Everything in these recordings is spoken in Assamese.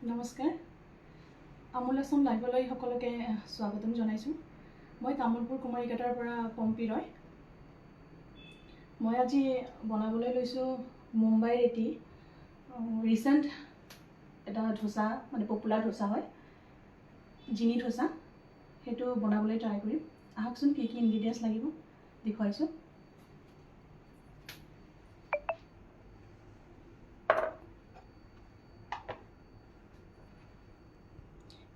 নমস্কাৰ আমোল আছাম লাইভলৈ সকলোকে স্বাগতম জনাইছোঁ মই তামুলপুৰ কুমাৰীঘাটৰ পৰা পম্পী ৰয় মই আজি বনাবলৈ লৈছোঁ মুম্বাইৰ এটি ৰিসেন্ট এটা ধোসা মানে পপুলাৰ ধোসা হয় জিনি ধোসা হেতু বনাবলৈ ট্ৰাই কৰিম আহকচোন কি কি ইনগ্ৰেডিয়েন্টছ লাগিব দেখুৱাইছোঁ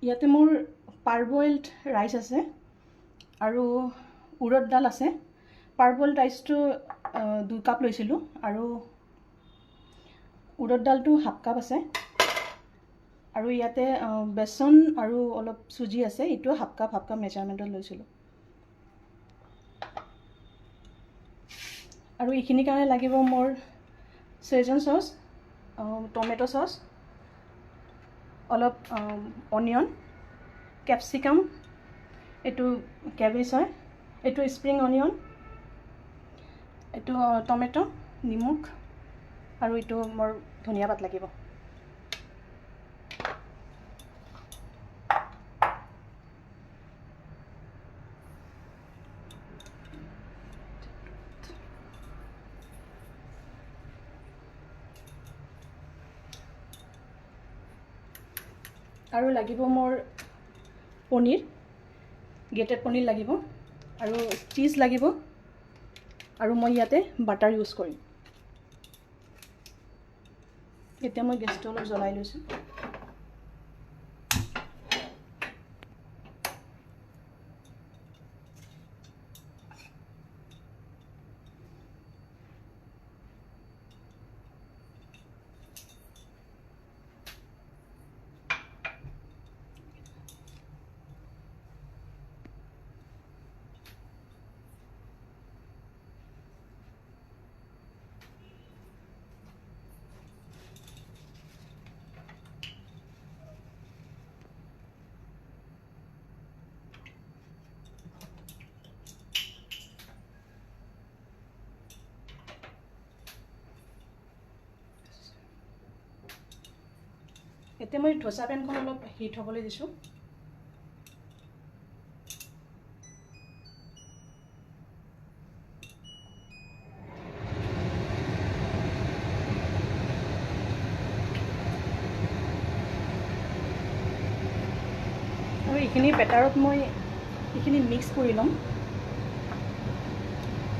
ইয়াতে মোৰ পাৰবইল্ড ৰাইচ আছে আৰু উৰদ ডাল আছে পাৰবইল্ড ৰাইচটো 2 কাপ লৈছিলোঁ আৰু উৰদ ডালটো হাফ কাপ আছে আৰু ইয়াতে বেসন আৰু অলপ সুজি আছে এটো হাফ কাপ মেজাৰমেন্টত লৈছিলোঁ আৰু এইখিনি কাৰণে লাগিব মোৰ সেজন সস টমেটো সস অলপ অনিয়ন ক্যাপসিকাম এটো ক্যাবেজ হয় এটো স্প্রিং অনিয়ন এটো টমেটো নিমখ আৰু এটো মোৰ ধনিয়া পাত লাগিব আৰু লাগিব মোৰ পনীৰ গ্ৰেটেড পনীৰ লাগিব আৰু চীজ লাগিব আৰু মই ইয়াতে বাটাৰ ইউজ কৰিম এতিয়া মই গেছটো অলপ জ্বলাই লৈছোঁ এতিয়া মই ধোসা পেনখন অলপ হিট হ'বলৈ দিছোঁ আৰু এইখিনি বেটাৰত মই এইখিনি মিক্স কৰি ল'ম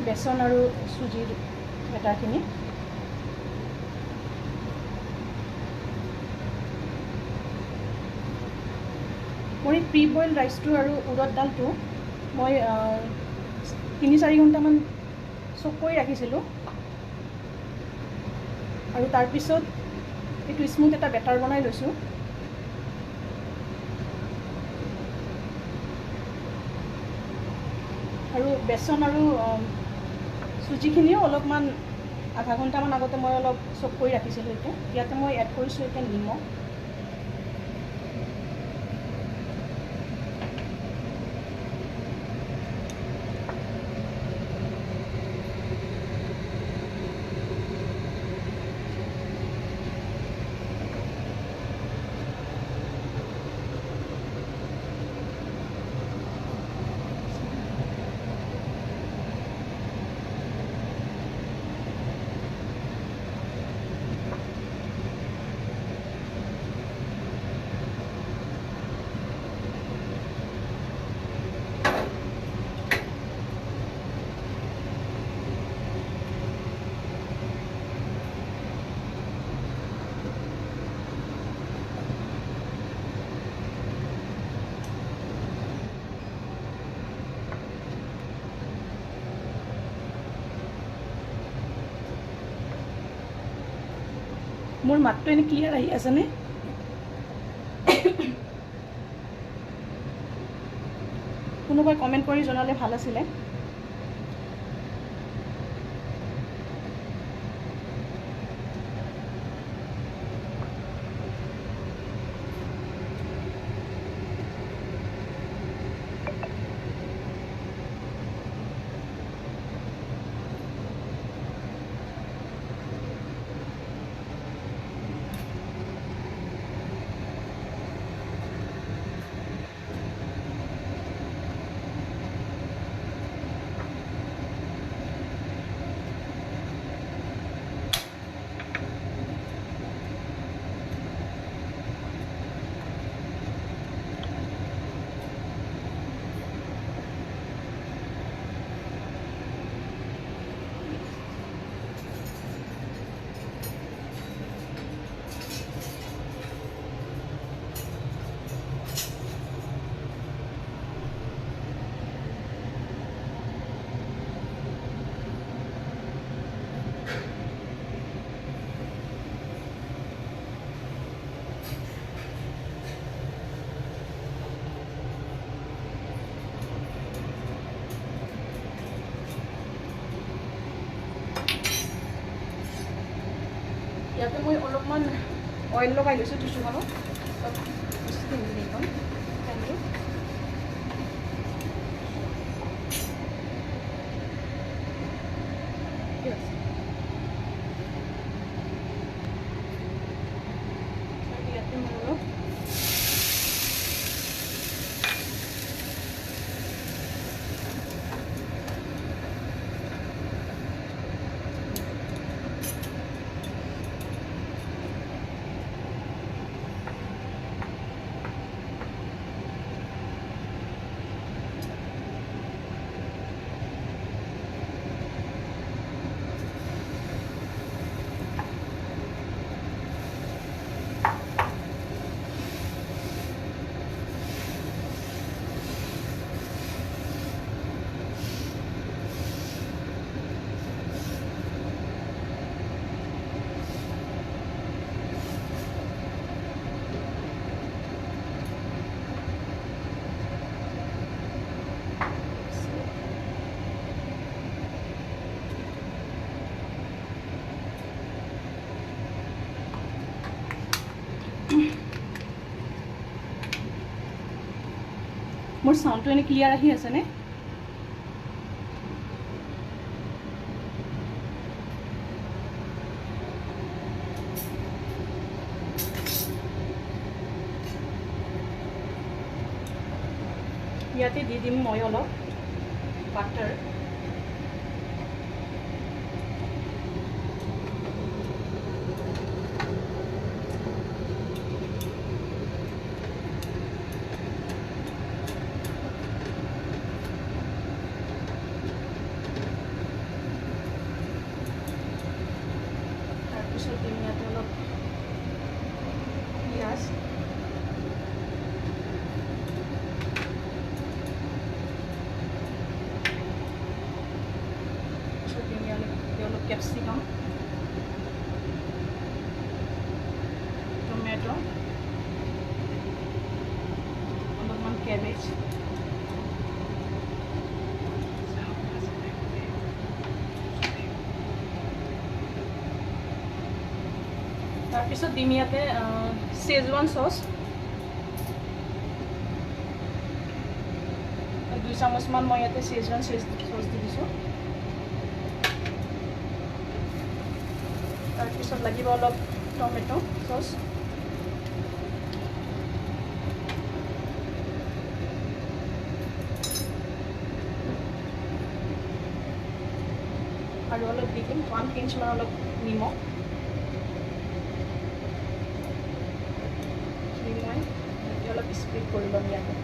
বেসন আৰু সুজিৰ বেটাৰখিনি মই প্ৰি বইল ৰাইচটো আৰু উৰদ ডালটো মই 3-4 ঘণ্টামান সোক কৰি ৰাখিছিলোঁ আৰু তাৰ পিছত এইটো স্মুথ এটা বেটাৰ বনাই লৈছোঁ আৰু বেসন আৰু সুজিখিনিও অলপমান আধা ঘণ্টামান আগতে মই অলপ সোক কৰি ৰাখিছিলোঁ এতিয়া ইয়াতে মই এড কৰিছোঁ এতিয়া নিমখ মোৰ মাতটো এনে ক্লিয়াৰ আহি আছেনে কোনোবাই কমেন্ট কৰি জনালে ভাল আছিলে ইয়াতে মই অলপমান অইল লগাই লৈছোঁ টিচুখনত এইখন ইয়াতে মই অলপ মোৰ সাউন্ডটো এনে ক্লিয়াৰ আহি আছে নে ইয়াতে দি দিম মই অলপ বাটাৰ তাৰপিছত দিম ইয়াতে অলপ পিঁয়াজ অলপ ক্যাপসিকাম টমেটো অলপমান কেবেজ তাৰপিছত দিম ইয়াতে শেজৱান সস 2 চামুচমান মই ইয়াতে শেজৱান সস দি দিছোঁ তাৰপিছত লাগিব অলপ টমেটো সস আৰু অলপ দি দিম 1 পিঞ্চমান অলপ নিমখ অলপ স্প্ৰেড কৰি ল'ম ইয়াতে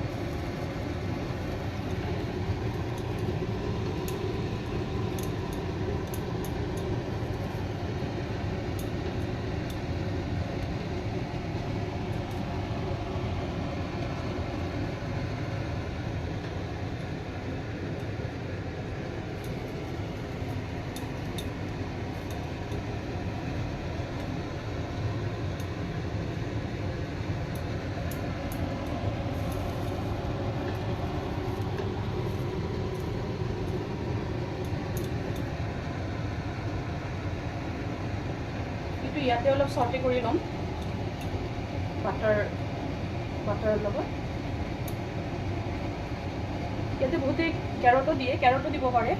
ইয়াতে অলপ সটে কৰি ল'ম বাটাৰ লগত ইয়াতে বহুতে কেৰটো দিয়ে কেৰটো দিব পাৰে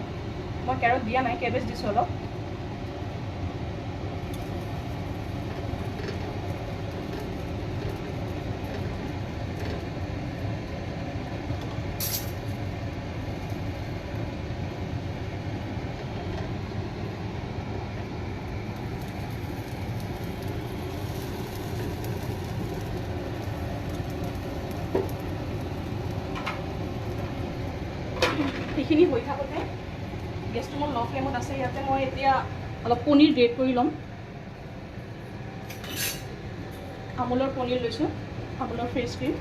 মই কেৰট দিয়া নাই কেবেজ দিছোঁ অলপ এইখিনি হৈ থাকোঁতে গেছটো মোৰ ল' ফ্লেমত আছে ইয়াতে মই এতিয়া অলপ পনীৰ গ্ৰেট কৰি ল'ম আমুলৰ পনীৰ লৈছোঁ আমুলৰ ফ্ৰেছ ক্ৰীম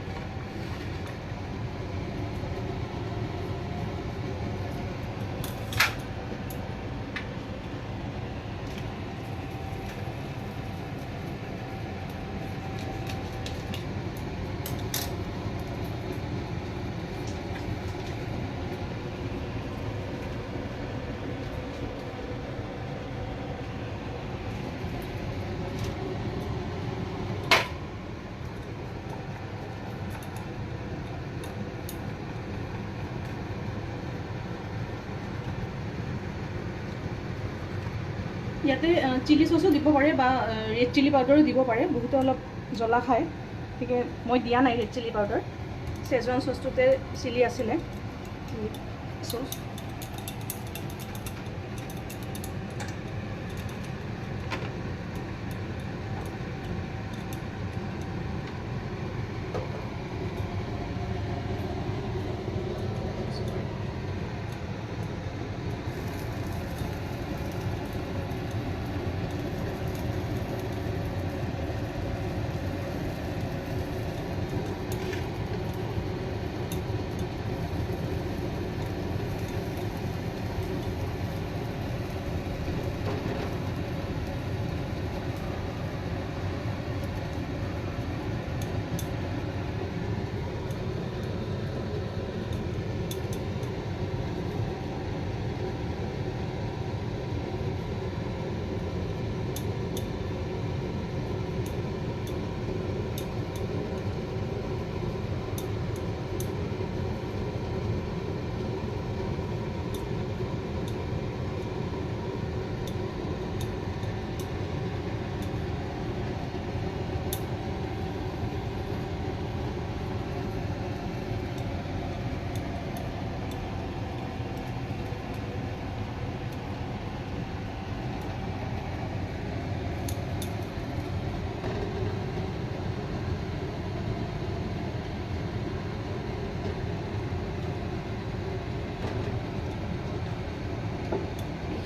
ইয়াতে চিলি চচো দিব পাৰে বা ৰেড চিলি পাউডাৰো দিব পাৰে, বহুতে অলপ জ্বলা খায়, গতিকে মই দিয়া নাই ৰেড চিলি পাউডাৰ। চেজৱান চচটোতে চিলি আছিলে চচ।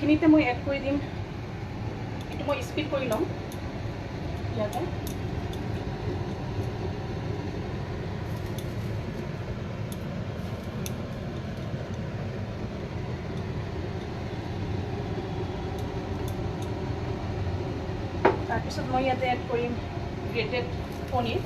এইখিনিতে মই এড কৰি দিম, এইটো মই স্পিড কৰি ল'ম ইয়াতে। তাৰপিছত মই ইয়াতে এড কৰিম গ্ৰেটেড পনীৰ।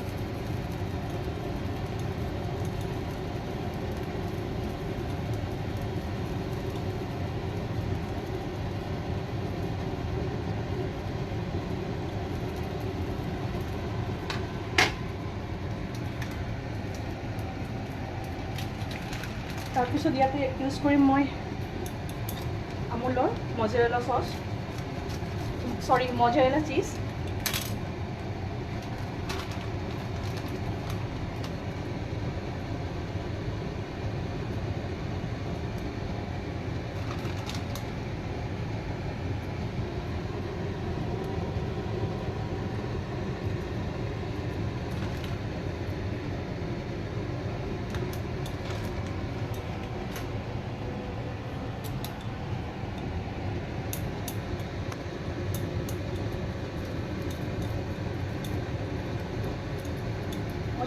তাৰপিছত ইয়াতে ইউজ কৰিম মই আমুলৰ মজেৰেলা চচ, মজেৰেলা চিজ।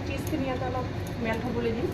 চিজখিনি ইয়াতে অলপ মেল্ট হ'বলৈ দিম।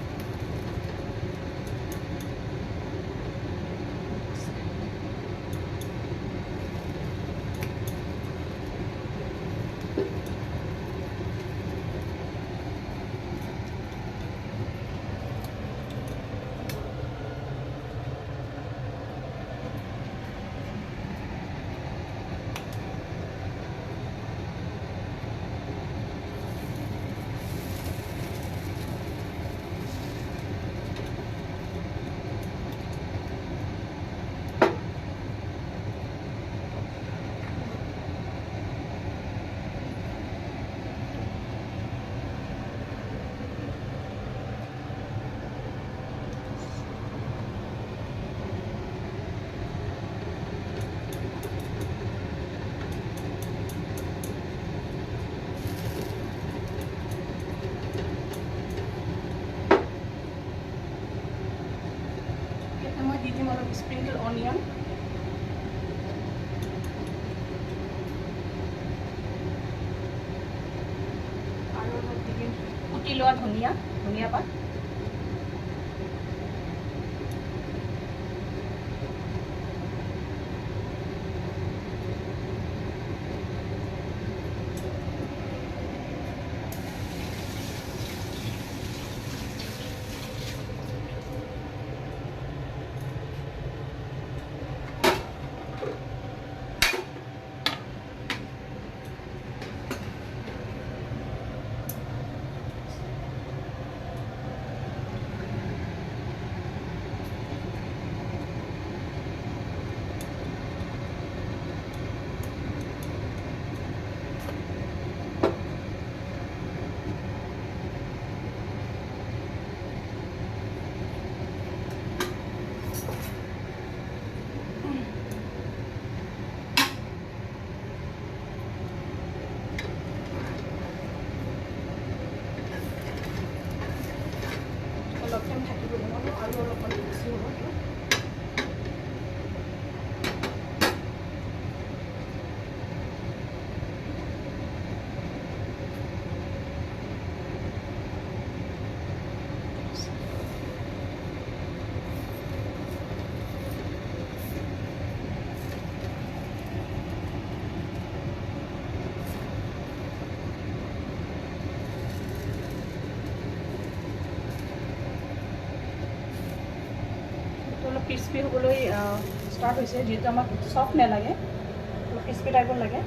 Sprinkle onion, আৰু কুটি লোৱা ধনিয়া পাত। ক্ৰিস্পি হ'বলৈ ষ্টাৰ্ট হৈছে, যিহেতু আমাক চফ্ট নালাগে, ক্ৰিস্পি টাইপৰ লাগে।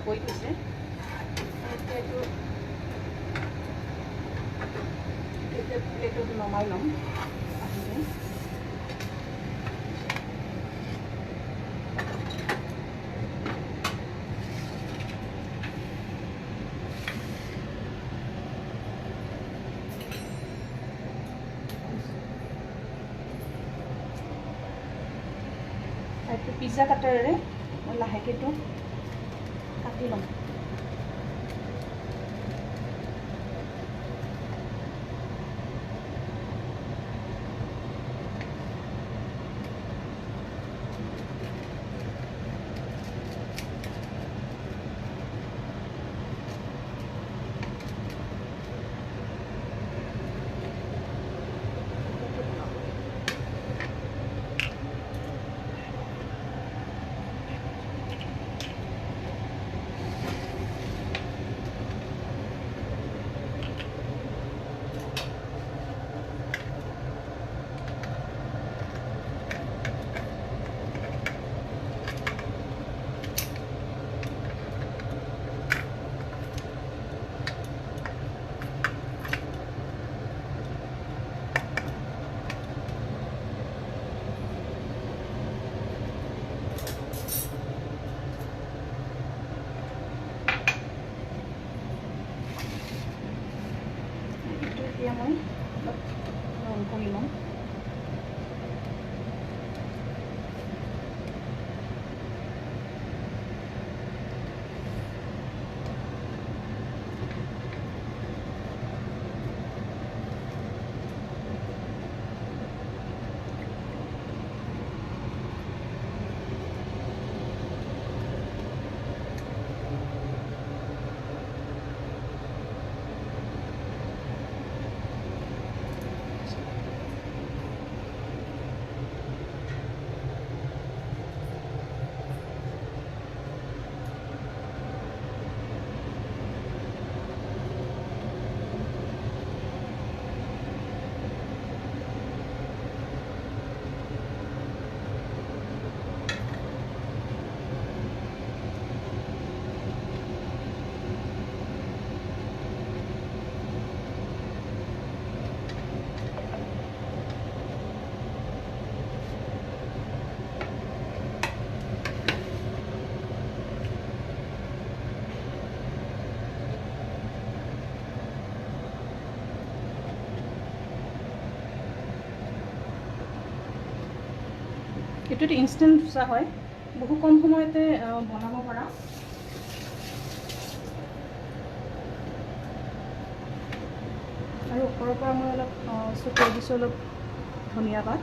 হৈ গৈছে, এতিয়া প্লেটত নমাই ল'ম। এইটো পিজ্জা কাটাৰেৰে মই লাহেকৈ এইটো কাটি ল'ম। এতিয়া মই অলপ ৰং কৰি ল'ম। এইটো ইনষ্টেণ্ট ডোচা হয়, বহু কম সময়তে বনাব পৰা। আৰু ওপৰৰ পৰা মই অলপ ছটিয়াই দিছোঁ অলপ ধনিয়া পাত।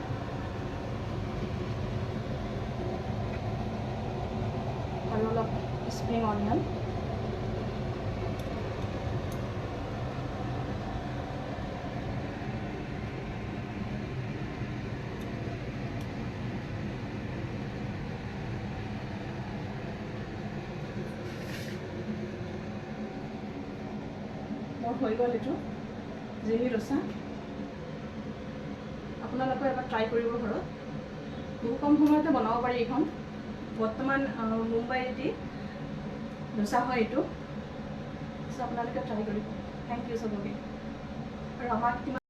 আৰু অলপ স্প্ৰিং অনিয়ন। মোৰ হৈ গ'ল এইটো জেলি ডোচা। আপোনালোকে এবাৰ ট্ৰাই কৰিব ঘৰত, বহু কম সময়তে বনাব পাৰি এইখন। বৰ্তমান মুম্বাইতে ডোচা হয় এইটো, চ' আপোনালোকে ট্ৰাই কৰিব। থেংক ইউ চবকে। আৰু আমাক